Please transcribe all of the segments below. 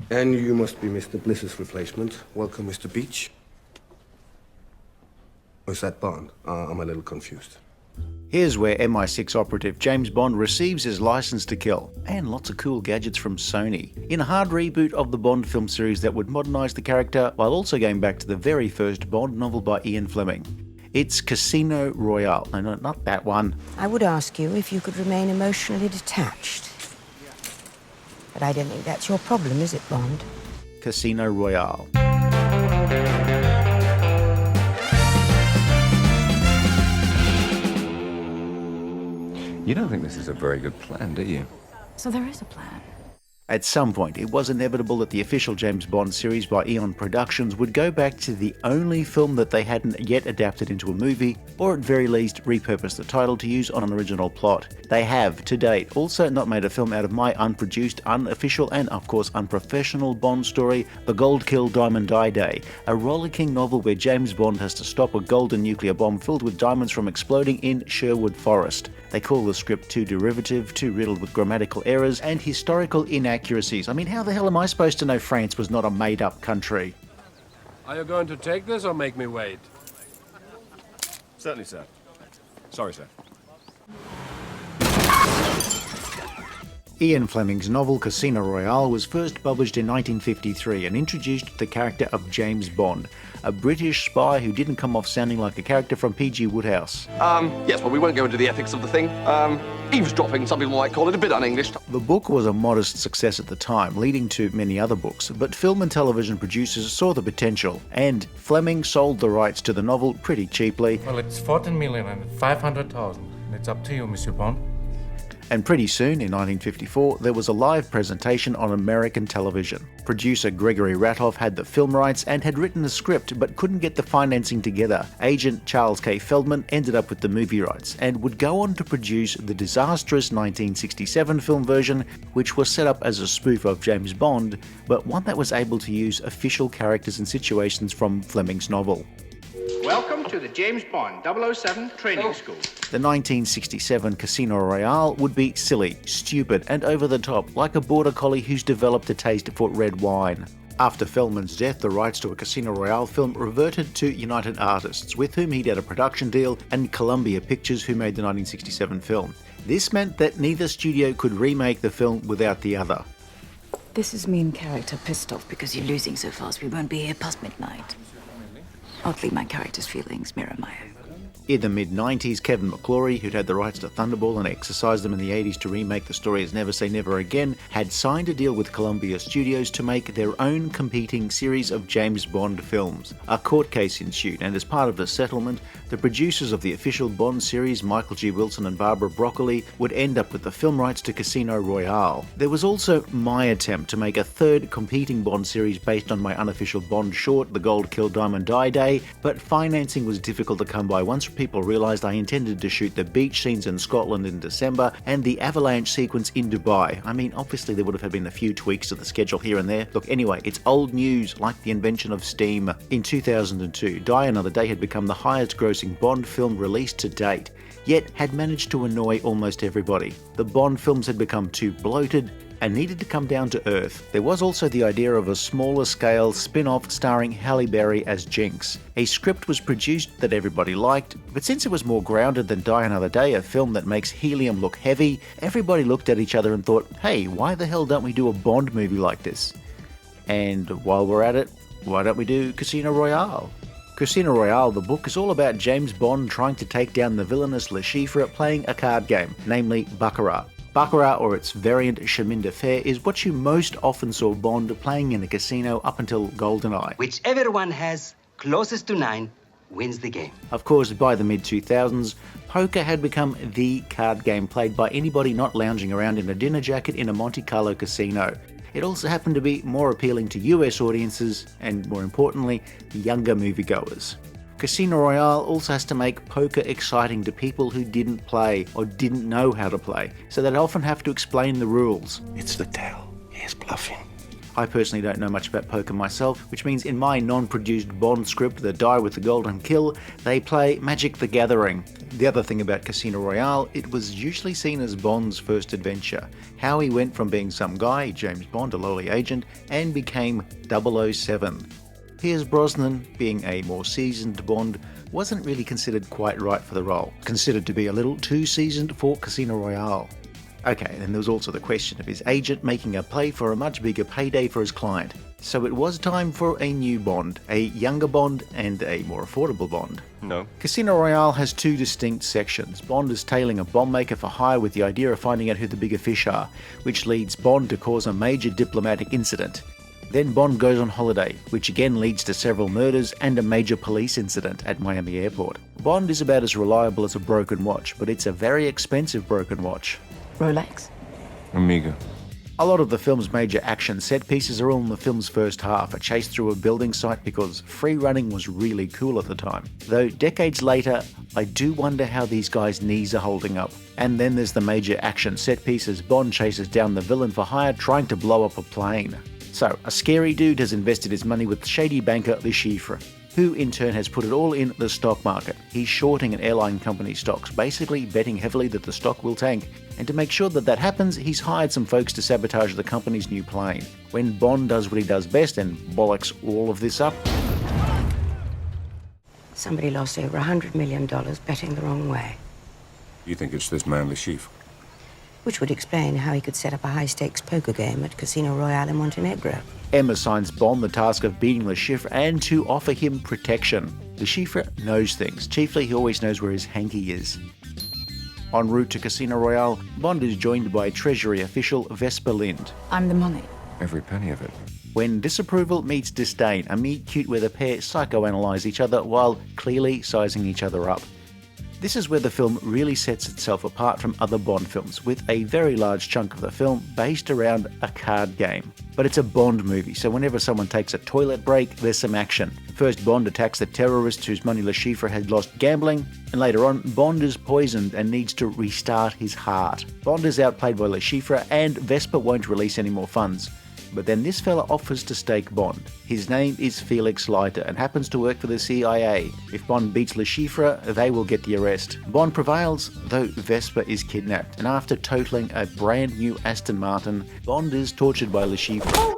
And you must be Mr. Bliss's replacement. Welcome, Mr. Beach. Or is that Bond? I'm a little confused. Here's where MI6 operative James Bond receives his license to kill, and lots of cool gadgets from Sony, in a hard reboot of the Bond film series that would modernise the character while also going back to the very first Bond novel by Ian Fleming. It's Casino Royale. No, not that one. I would ask you if you could remain emotionally detached. But I don't think that's your problem, is it, Bond? Casino Royale. You don't think this is a very good plan, do you? So there is a plan. At some point, it was inevitable that the official James Bond series by Eon Productions would go back to the only film that they hadn't yet adapted into a movie, or at very least repurpose the title to use on an original plot. They have, to date, also not made a film out of my unproduced, unofficial and of course unprofessional Bond story, The Gold Kill Diamond Die Day, a rollicking novel where James Bond has to stop a golden nuclear bomb filled with diamonds from exploding in Sherwood Forest. They call the script too derivative, too riddled with grammatical errors and historical inaccuracies. I mean, how the hell am I supposed to know France was not a made-up country? Are you going to take this or make me wait? Certainly, sir. Sorry, sir. Ian Fleming's novel Casino Royale was first published in 1953 and introduced the character of James Bond, a British spy who didn't come off sounding like a character from P.G. Wodehouse. Yes, well, we won't go into the ethics of the thing. Eavesdropping, some people might call it, a bit un-English. The book was a modest success at the time, leading to many other books, but film and television producers saw the potential, and Fleming sold the rights to the novel pretty cheaply. Well, it's 14,500,000. It's up to you, Monsieur Bond. And pretty soon, in 1954, there was a live presentation on American television. Producer Gregory Ratoff had the film rights and had written the script but couldn't get the financing together. Agent Charles K. Feldman ended up with the movie rights and would go on to produce the disastrous 1967 film version, which was set up as a spoof of James Bond, but one that was able to use official characters and situations from Fleming's novel. Welcome to the James Bond 007 Training School. The 1967 Casino Royale would be silly, stupid, and over the top, like a border collie who's developed a taste for red wine. After Feldman's death, the rights to a Casino Royale film reverted to United Artists, with whom he'd had a production deal, and Columbia Pictures, who made the 1967 film. This meant that neither studio could remake the film without the other. This is me in character, pissed off because you're losing so fast we won't be here past midnight. Oddly, my character's feelings mirror my own. In the mid-90s, Kevin McClory, who'd had the rights to Thunderball and exercised them in the 80s to remake the story as Never Say Never Again, had signed a deal with Columbia Studios to make their own competing series of James Bond films. A court case ensued, and as part of the settlement, the producers of the official Bond series, Michael G. Wilson and Barbara Broccoli, would end up with the film rights to Casino Royale. There was also my attempt to make a third competing Bond series based on my unofficial Bond short, The Gold Kill Diamond Die Day, but financing was difficult to come by once people realised I intended to shoot the beach scenes in Scotland in December and the avalanche sequence in Dubai. I mean, obviously there would have been a few tweaks to the schedule here and there. Look, anyway, it's old news, like the invention of steam. In 2002, Die Another Day had become the highest grossing Bond film released to date, yet had managed to annoy almost everybody. The Bond films had become too bloated and needed to come down to earth. There was also the idea of a smaller scale spin-off starring Halle Berry as Jinx. A script was produced that everybody liked, but since it was more grounded than Die Another Day, a film that makes helium look heavy, everybody looked at each other and thought, hey, why the hell don't we do a Bond movie like this? And while we're at it, why don't we do Casino Royale? Casino Royale, the book, is all about James Bond trying to take down the villainous Le Chiffre playing a card game, namely Baccarat. Baccarat, or its variant Chemin de Fer, is what you most often saw Bond playing in a casino up until GoldenEye. Whichever one has closest to 9 wins the game. Of course, by the mid-2000s, poker had become the card game played by anybody not lounging around in a dinner jacket in a Monte Carlo casino. It also happened to be more appealing to US audiences and, more importantly, younger moviegoers. Casino Royale also has to make poker exciting to people who didn't play or didn't know how to play, so they'd often have to explain the rules. It's the tell. He is bluffing. I personally don't know much about poker myself, which means in my non-produced Bond script, The Die with the Golden Kill, they play Magic the Gathering. The other thing about Casino Royale, it was usually seen as Bond's first adventure. How he went from being some guy, James Bond, a lowly agent, and became 007. Pierce Brosnan, being a more seasoned Bond, wasn't really considered quite right for the role, considered to be a little too seasoned for Casino Royale. Okay, then there was also the question of his agent making a play for a much bigger payday for his client. So it was time for a new Bond, a younger Bond and a more affordable Bond. No. Casino Royale has two distinct sections. Bond is tailing a bomb maker for hire with the idea of finding out who the bigger fish are, which leads Bond to cause a major diplomatic incident. Then Bond goes on holiday, which again leads to several murders and a major police incident at Miami Airport. Bond is about as reliable as a broken watch, but it's a very expensive broken watch. Rolex? Amiga. A lot of the film's major action set pieces are all in the film's first half, a chase through a building site because free running was really cool at the time. Though decades later, I do wonder how these guys' knees are holding up. And then there's the major action set piece as Bond chases down the villain for hire trying to blow up a plane. So, a scary dude has invested his money with shady banker Chiffre, who in turn has put it all in the stock market. He's shorting an airline company's stocks, basically betting heavily that the stock will tank. And to make sure that that happens, he's hired some folks to sabotage the company's new plane. When Bond does what he does best and bollocks all of this up, Somebody lost over $100 million betting the wrong way, You think it's this man, Chiffre? which would explain how he could set up a high-stakes poker game at Casino Royale in Montenegro. M assigns Bond the task of beating Chiffre and to offer him protection. Chiffre knows things. Chiefly, he always knows where his hanky is. En route to Casino Royale, Bond is joined by Treasury official Vesper Lind. I'm the money. Every penny of it. When disapproval meets disdain, a meet-cute where the pair psychoanalyze each other while clearly sizing each other up. This is where the film really sets itself apart from other Bond films, with a very large chunk of the film based around a card game. But it's a Bond movie, so whenever someone takes a toilet break, there's some action. First, Bond attacks the terrorist whose money Chiffre had lost gambling, and later on, Bond is poisoned and needs to restart his heart. Bond is outplayed by Chiffre, and Vesper won't release any more funds. But then this fella offers to stake Bond. His name is Felix Leiter and happens to work for the CIA. If Bond beats Chiffre, they will get the arrest. Bond prevails, though Vesper is kidnapped, and after totaling a brand new Aston Martin, Bond is tortured by Chiffre.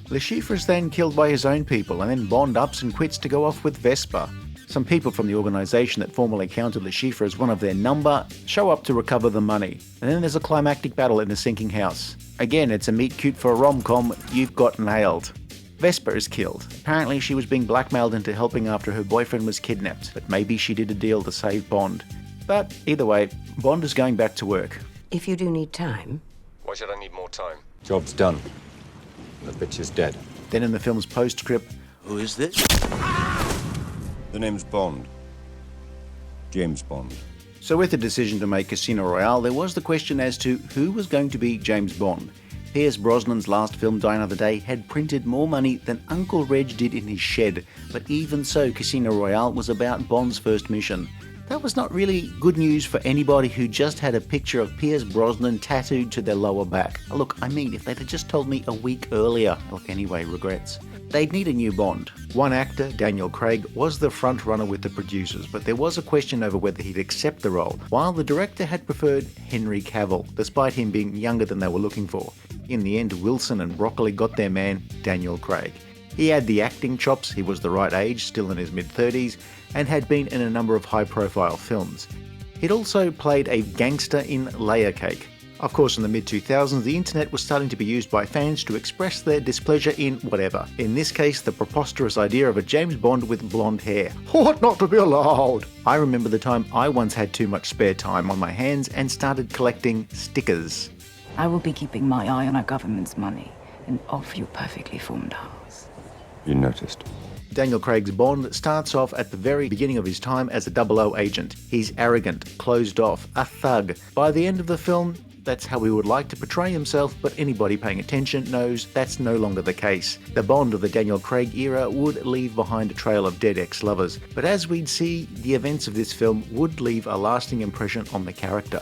Chiffre is then killed by his own people, and then Bond ups and quits to go off with Vesper. Some people from the organisation that formerly counted Chiffre as one of their number show up to recover the money. And then there's a climactic battle in a sinking house. Again, it's a meet-cute for a rom-com, you've got nailed. Vesper is killed. Apparently she was being blackmailed into helping after her boyfriend was kidnapped, but maybe she did a deal to save Bond. But either way, Bond is going back to work. If you do need time, Why should I need more time? Job's done. The bitch is dead. Then in the film's postscript, who is this? The name's Bond. James Bond. So with the decision to make Casino Royale, there was the question as to who was going to be James Bond. Pierce Brosnan's last film, Die Another Day, had printed more money than Uncle Reg did in his shed, but even so, Casino Royale was about Bond's first mission. That was not really good news for anybody who just had a picture of Pierce Brosnan tattooed to their lower back. Look, I mean, if they'd have just told me a week earlier, look, anyway, regrets. They'd need a new Bond. One actor, Daniel Craig, was the front runner with the producers, but there was a question over whether he'd accept the role, while the director had preferred Henry Cavill, despite him being younger than they were looking for. In the end, Wilson and Broccoli got their man, Daniel Craig. He had the acting chops, he was the right age, still in his mid-30s, and had been in a number of high-profile films. He'd also played a gangster in Layer Cake. Of course, in the mid-2000s, the internet was starting to be used by fans to express their displeasure in whatever. In this case, the preposterous idea of a James Bond with blonde hair. Ought not to be allowed! I remember the time I once had too much spare time on my hands and started collecting stickers. I will be keeping my eye on our government's money and off your perfectly formed house. You noticed. Daniel Craig's Bond starts off at the very beginning of his time as a 00 agent. He's arrogant, closed off, a thug. By the end of the film, that's how he would like to portray himself, but anybody paying attention knows that's no longer the case. The Bond of the Daniel Craig era would leave behind a trail of dead ex-lovers, but as we'd see, the events of this film would leave a lasting impression on the character.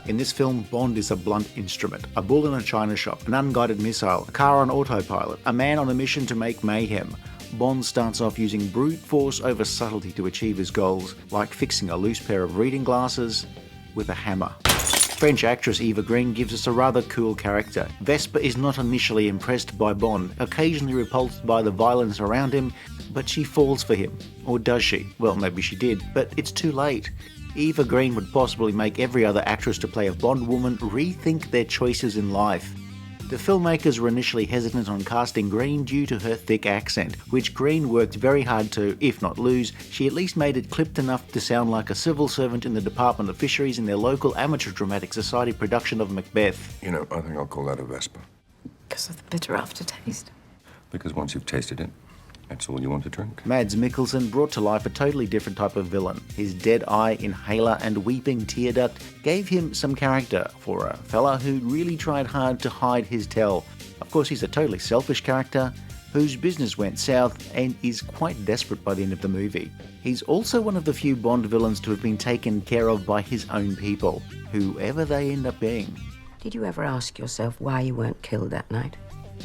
In this film, Bond is a blunt instrument, a bull in a china shop, an unguided missile, a car on autopilot, a man on a mission to make mayhem. Bond starts off using brute force over subtlety to achieve his goals, like fixing a loose pair of reading glasses with a hammer. French actress Eva Green gives us a rather cool character. Vesper is not initially impressed by Bond, occasionally repulsed by the violence around him, but she falls for him. Or does she? Well, maybe she did, but it's too late. Eva Green would possibly make every other actress to play a Bond woman rethink their choices in life. The filmmakers were initially hesitant on casting Green due to her thick accent, which Green worked very hard to, if not lose. She at least made it clipped enough to sound like a civil servant in the Department of Fisheries in their local amateur dramatic society production of Macbeth. You know, I think I'll call that a Vesper. Because of the bitter aftertaste. Because once you've tasted it, that's all you want to drink. Mads Mikkelsen brought to life a totally different type of villain. His dead eye, inhaler and weeping tear duct gave him some character for a fella who really tried hard to hide his tell. Of course, he's a totally selfish character whose business went south and is quite desperate by the end of the movie. He's also one of the few Bond villains to have been taken care of by his own people, whoever they end up being. Did you ever ask yourself why you weren't killed that night?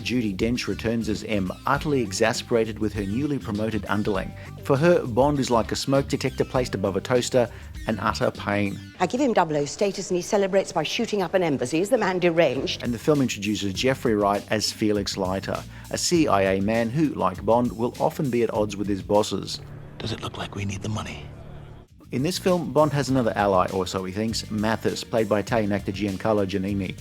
Judi Dench returns as M, utterly exasperated with her newly promoted underling. For her, Bond is like a smoke detector placed above a toaster, an utter pain. I give him 00 status and he celebrates by shooting up an embassy. Is the man deranged? And the film introduces Jeffrey Wright as Felix Leiter, a CIA man who, like Bond, will often be at odds with his bosses. Does it look like we need the money? In this film, Bond has another ally, or so he thinks, Mathis, played by Italian actor Giancarlo Giannini.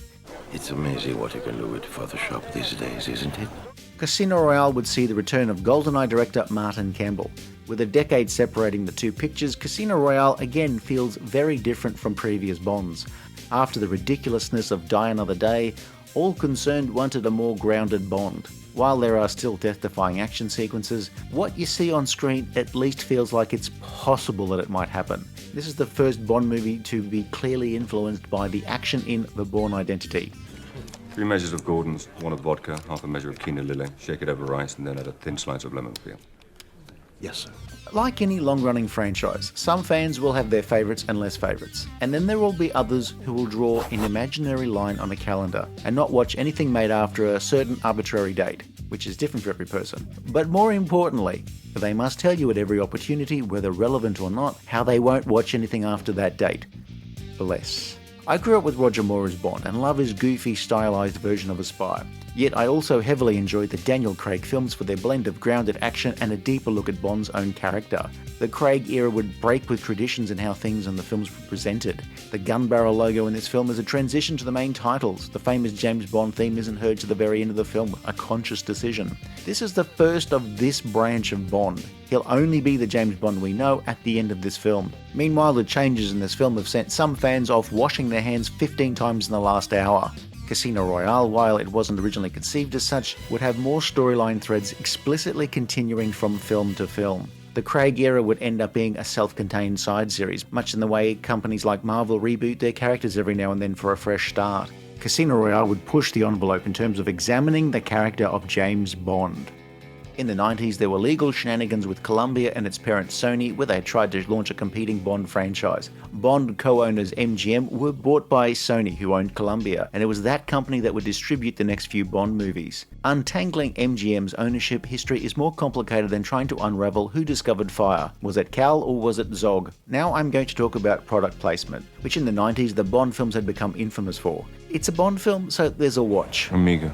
It's amazing what you can do with Photoshop these days, isn't it? Casino Royale would see the return of GoldenEye director Martin Campbell. With a decade separating the two pictures, Casino Royale again feels very different from previous Bonds. After the ridiculousness of Die Another Day, all concerned wanted a more grounded Bond. While there are still death-defying action sequences, what you see on screen at least feels like it's possible that it might happen. This is the first Bond movie to be clearly influenced by the action in The Bourne Identity. 3 measures of Gordon's, 1 of vodka, half a measure of quinoa lily, shake it over rice, and then add a thin slice of lemon peel. Yes, sir. Like any long-running franchise, some fans will have their favourites and less favourites, and then there will be others who will draw an imaginary line on a calendar and not watch anything made after a certain arbitrary date, which is different for every person. But more importantly, they must tell you at every opportunity, whether relevant or not, how they won't watch anything after that date. Bless. I grew up with Roger Moore as Bond and love his goofy, stylised version of a spy. Yet I also heavily enjoyed the Daniel Craig films for their blend of grounded action and a deeper look at Bond's own character. The Craig era would break with traditions in how things in the films were presented. The gun barrel logo in this film is a transition to the main titles. The famous James Bond theme isn't heard to the very end of the film, a conscious decision. This is the first of this branch of Bond. He'll only be the James Bond we know at the end of this film. Meanwhile, the changes in this film have sent some fans off washing their hands 15 times in the last hour. Casino Royale, while it wasn't originally conceived as such, would have more storyline threads explicitly continuing from film to film. The Craig era would end up being a self-contained side series, much in the way companies like Marvel reboot their characters every now and then for a fresh start. Casino Royale would push the envelope in terms of examining the character of James Bond. In the 90s, there were legal shenanigans with Columbia and its parent Sony, where they tried to launch a competing Bond franchise. Bond co-owners MGM were bought by Sony, who owned Columbia, and it was that company that would distribute the next few Bond movies. Untangling MGM's ownership history is more complicated than trying to unravel who discovered fire. Was it Cal or was it Zog? Now I'm going to talk about product placement, which in the 90s the Bond films had become infamous for. It's a Bond film, so there's a watch. Amiga.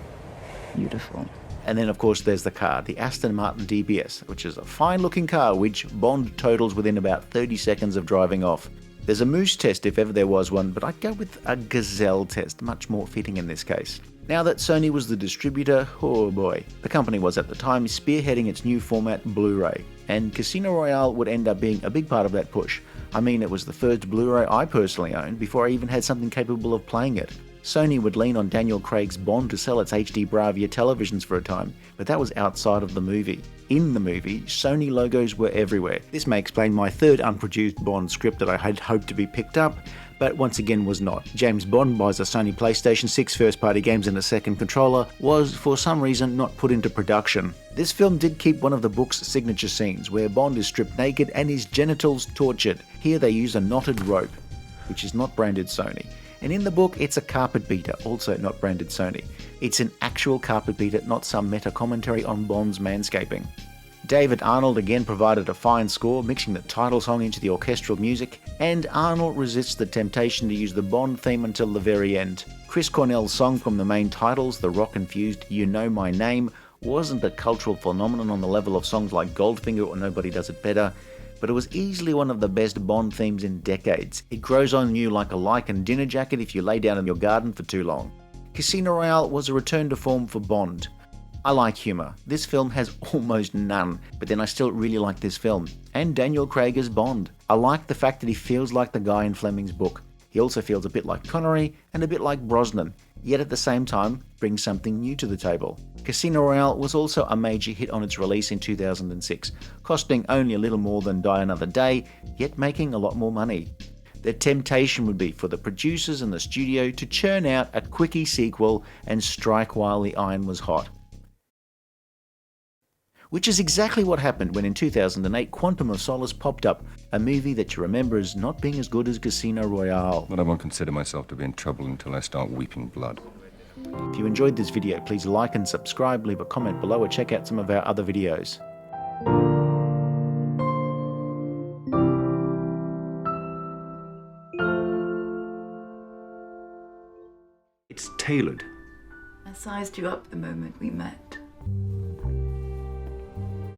Beautiful. And then, of course, there's the car, the Aston Martin DBS, which is a fine-looking car which Bond totals within about 30 seconds of driving off. There's a moose test if ever there was one, but I'd go with a gazelle test, much more fitting in this case. Now that Sony was the distributor, oh boy, the company was at the time spearheading its new format, Blu-ray, and Casino Royale would end up being a big part of that push. I mean, it was the first Blu-ray I personally owned before I even had something capable of playing it. Sony would lean on Daniel Craig's Bond to sell its HD Bravia televisions for a time, but that was outside of the movie. In the movie, Sony logos were everywhere. This may explain my third unproduced Bond script that I had hoped to be picked up, but once again was not. James Bond buys a Sony PlayStation 6 first-party games and a second controller was, for some reason, not put into production. This film did keep one of the book's signature scenes, where Bond is stripped naked and his genitals tortured. Here they use a knotted rope, which is not branded Sony. And in the book, it's a carpet beater, also not branded Sony. It's an actual carpet beater, not some meta-commentary on Bond's manscaping. David Arnold again provided a fine score, mixing the title song into the orchestral music, and Arnold resists the temptation to use the Bond theme until the very end. Chris Cornell's song from the main titles, the rock-infused You Know My Name, wasn't a cultural phenomenon on the level of songs like Goldfinger or Nobody Does It Better, but it was easily one of the best Bond themes in decades. It grows on you like a lichen dinner jacket if you lay down in your garden for too long. Casino Royale was a return to form for Bond. I like humour. This film has almost none, but then I still really like this film. And Daniel Craig as Bond. I like the fact that he feels like the guy in Fleming's book. He also feels a bit like Connery and a bit like Brosnan, yet at the same time brings something new to the table. Casino Royale was also a major hit on its release in 2006, costing only a little more than Die Another Day, yet making a lot more money. The temptation would be for the producers and the studio to churn out a quickie sequel and strike while the iron was hot. Which is exactly what happened when in 2008 Quantum of Solace popped up, a movie that you remember as not being as good as Casino Royale. But I won't consider myself to be in trouble until I start weeping blood. If you enjoyed this video, please like and subscribe, leave a comment below or check out some of our other videos. It's tailored. I sized you up the moment we met.